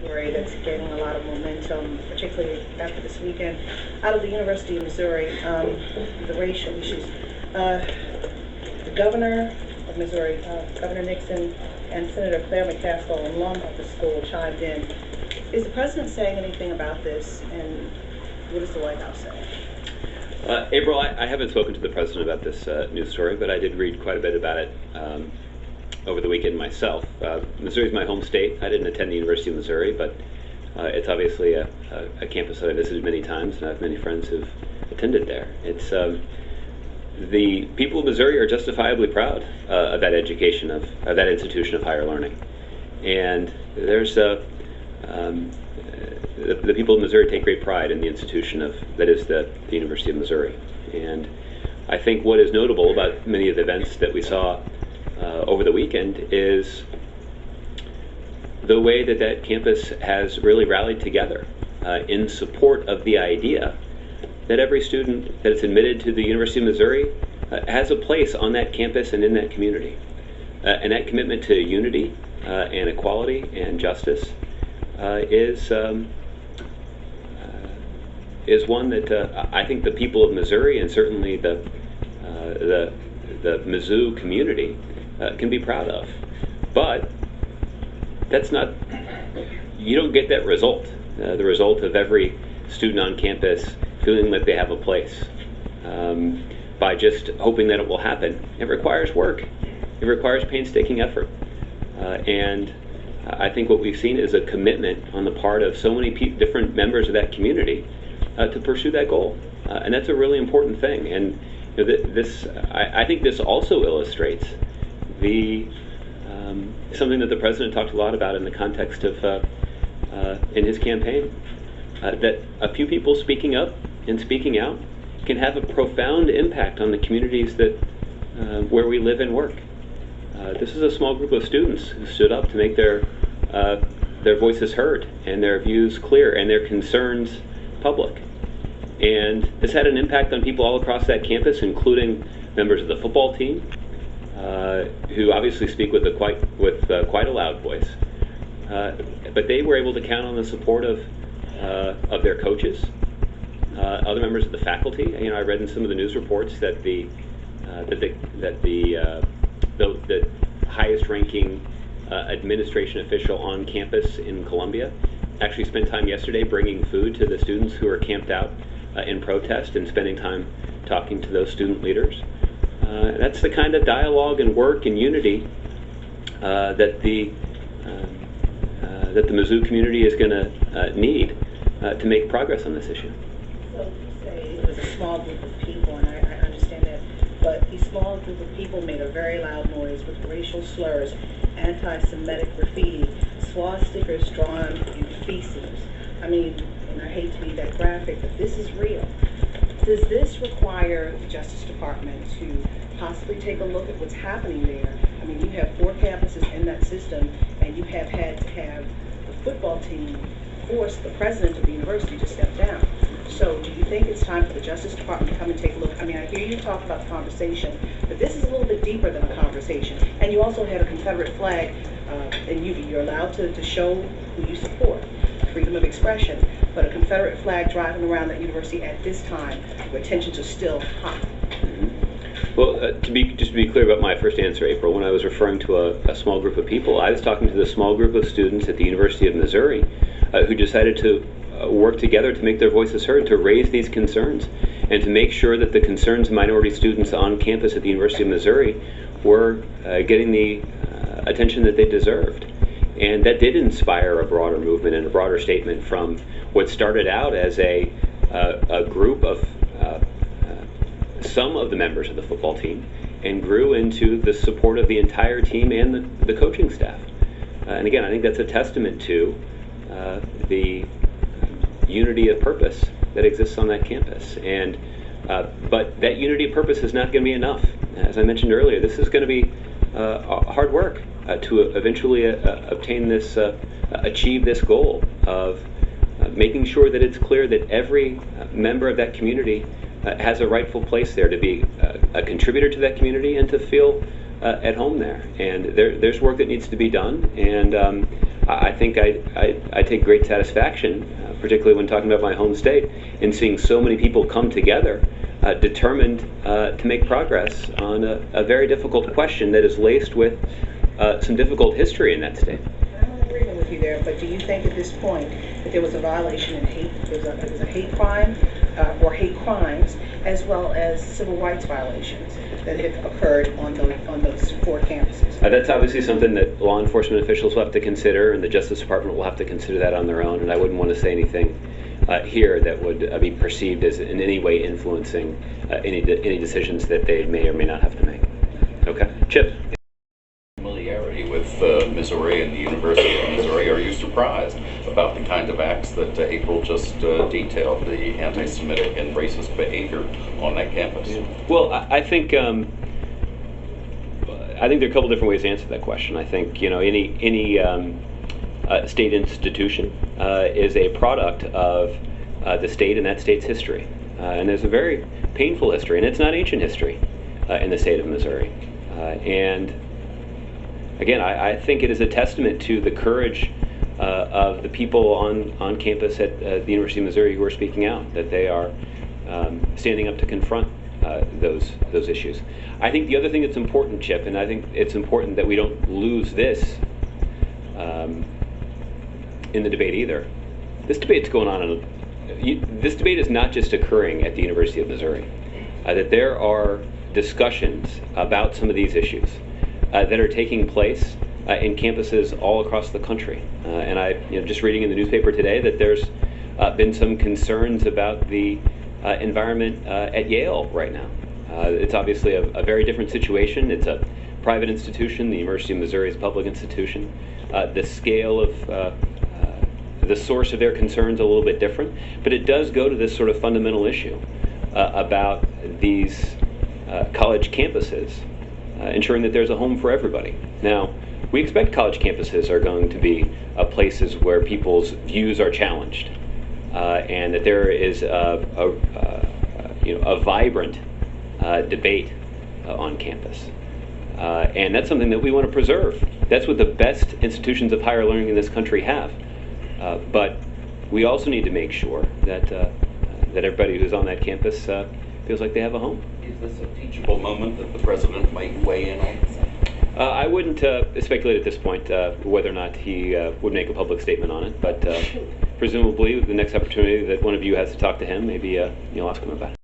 story that's gaining a lot of momentum, particularly after this weekend, out of the University of Missouri, the racial issues. The governor of Missouri, Governor Nixon, and Senator Claire McCaskill, alum of the school, chimed in. Is the president saying anything about this, and what does the White House say? April, I haven't spoken to the president about this news story, but I did read quite a bit about it over the weekend myself. Missouri is my home state. I didn't attend the University of Missouri, but it's obviously a campus that I visited many times, and I have many friends who've attended there. It's the people of Missouri are justifiably proud of that education, of that institution of higher learning, and there's the people of Missouri take great pride in the institution that is the University of Missouri. And I think what is notable about many of the events that we saw over the weekend is the way that campus has really rallied together in support of the idea that every student that is admitted to the University of Missouri has a place on that campus and in that community. And that commitment to unity and equality and justice is one that I think the people of Missouri and certainly the Mizzou community can be proud of. But that's not, you don't get that result, the result of every student on campus feeling like they have a place by just hoping that it will happen. It requires work. It requires painstaking effort. And I think what we've seen is a commitment on the part of so many different members of that community to pursue that goal. And that's a really important thing. And you know, I think this also illustrates something that the president talked a lot about in the context of in his campaign, that a few people speaking up and speaking out can have a profound impact on the communities that where we live and work. This is a small group of students who stood up to make their voices heard and their views clear and their concerns public. And this had an impact on people all across that campus, including members of the football team, who obviously speak with quite a loud voice. But they were able to count on the support of their coaches, other members of the faculty. You know, I read in some of the news reports that the highest-ranking administration official on campus in Columbia actually spent time yesterday bringing food to the students who are camped out in protest and spending time talking to those student leaders. That's the kind of dialogue and work and unity that the Mizzou community is going to need to make progress on this issue. So you say it was a small group of people, and I understand that, but these small group of people made a very loud noise with racial slurs, anti-Semitic graffiti, swastikas drawn in feces. I mean, and I hate to be that graphic, but this is real. Does this require the Justice Department to possibly take a look at what's happening there? I mean, you have 4 campuses in that system, and you have had to have the football team force the president of the university to step down. So do you think it's time for the Justice Department to come and take a look? I mean, I hear you talk about the conversation, but this is a little bit deeper than a conversation. And you also had a Confederate flag, and you're allowed to show who you support, freedom of expression, but a Confederate flag driving around that university at this time where tensions are still hot. Well, just to be clear about my first answer, April, when I was referring to a small group of people, I was talking to the small group of students at the University of Missouri who decided to work together to make their voices heard, to raise these concerns, and to make sure that the concerns of minority students on campus at the University of Missouri were getting the attention that they deserved. And that did inspire a broader movement and a broader statement from what started out as a group of some of the members of the football team and grew into the support of the entire team and the coaching staff. And again, I think that's a testament to the unity of purpose that exists on that campus. And but that unity of purpose is not going to be enough. As I mentioned earlier, this is going to be hard work to eventually achieve this goal of making sure that it's clear that every member of that community has a rightful place there to be a contributor to that community and to feel at home there. And there's work that needs to be done, and I think I take great satisfaction, particularly when talking about my home state, in seeing so many people come together, determined to make progress on a very difficult question that is laced with some difficult history in that state. I'm in agreement with you there, but do you think at this point that there was a violation in hate, there was a hate crime or hate crimes, as well as civil rights violations that have occurred on those 4 campuses? That's obviously something that law enforcement officials will have to consider, and the Justice Department will have to consider that on their own, and I wouldn't want to say anything here that would be perceived as in any way influencing any decisions that they may or may not have to make. Okay? Chip? Familiarity with Missouri and the University of Missouri. Are you surprised about the kind of acts that April just detailed, the anti-Semitic and racist behavior on that campus? Well, I think there are a couple different ways to answer that question. I think any state institution is a product of the state and that state's history, and there's a very painful history, and it's not ancient history in the state of Missouri, and again, I think it is a testament to the courage of the people on campus at the University of Missouri who are speaking out, that they are standing up to confront those issues. I think the other thing that's important, Chip, and I think it's important that we don't lose this in the debate either. This debate's going on. This debate is not just occurring at the University of Missouri. That there are discussions about some of these issues that are taking place in campuses all across the country. And I, just reading in the newspaper today that there's been some concerns about the environment at Yale right now. It's obviously a very different situation. It's a private institution. The University of Missouri is a public institution. The scale of the source of their concerns a little bit different, but it does go to this sort of fundamental issue about these college campuses ensuring that there's a home for everybody. Now, we expect college campuses are going to be places where people's views are challenged, and that there is a vibrant debate on campus, and that's something that we want to preserve. That's what the best institutions of higher learning in this country have. But we also need to make sure that that everybody who's on that campus feels like they have a home. Is this a teachable moment that the president might weigh in on? I wouldn't speculate at this point whether or not he would make a public statement on it, but presumably the next opportunity that one of you has to talk to him, maybe you'll ask him about it.